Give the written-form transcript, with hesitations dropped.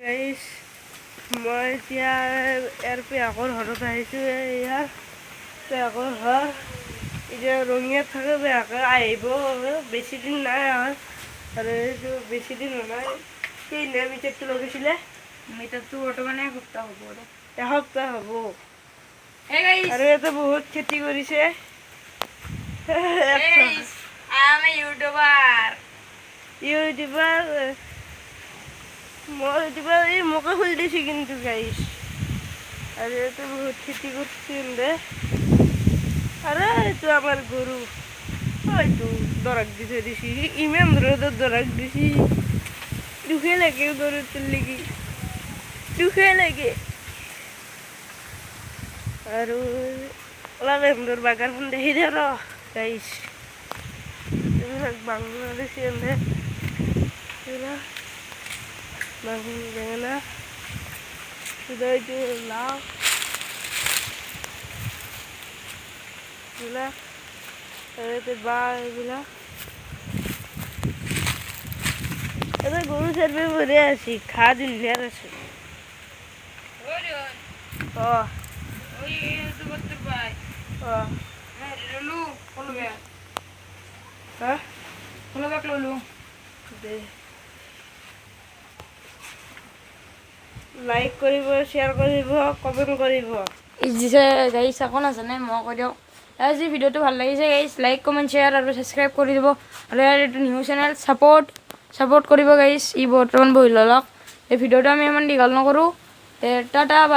গাইছ মই এতিয়া ইয়াৰ পেহাকৰ ঘৰত আহিছোঁ। ইয়াৰ পেহাকৰ ঘৰ এতিয়া ৰঙিয়াত থাকে। পেহাকে আহিব বেছি দিন নাই আৰু এইটো বেছি দিন হোৱা নাই। কেইদিন মিটাৰটো লগাইছিলে? মিটাৰটো বৰ্তমানে এসপ্তাহ হ'ব আৰু এসপ্তাহ হ'ব। আৰু ইয়াতে বহুত খেতি কৰিছে। ইউটিউবাৰ মই ইউটিউবাৰ এই মোকে খুলি দিছে কিন্তু গাইছ। আৰু ইয়াতে বহুত খেতি করছে আরে এইটো আমার গরু হয়তো দরাক দিছে দিছি ইমান রোদত দরাক দিছি দুখে লাগে গরুটোর লাগি দুখে লাগে। আৰু অলপ এমদৰ বাগানখন দেখি দে ৰ গাইছ। এইবিলাক বাংলাদেশী এনে এইবিলাক বাগান বেঙেনা এইটো লাও এইবিলাক বাঁহ এইবিলাক এটা গরু চারবে ভরে আছি খা দিন আছে। লাইক কৰিব, শ্বেয়াৰ কৰিব, কমেণ্ট কৰিব। দিছে গাইছ আকৌ নাজানে মই কৈ দিয়ক। আজি ভিডিঅ'টো ভাল লাগিছে গাইছ, লাইক কমেণ্ট শ্বেয়াৰ আৰু ছাবস্ক্ৰাইব কৰি দিব। আৰু ইয়াৰ এইটো নিউ চেনেল ছাপোৰ্ট কৰিব গাইছ। ই বৰ্তমান বহি লওক। এই ভিডিঅ'টো আমি ইমান দীঘল নকৰোঁ। টাটা।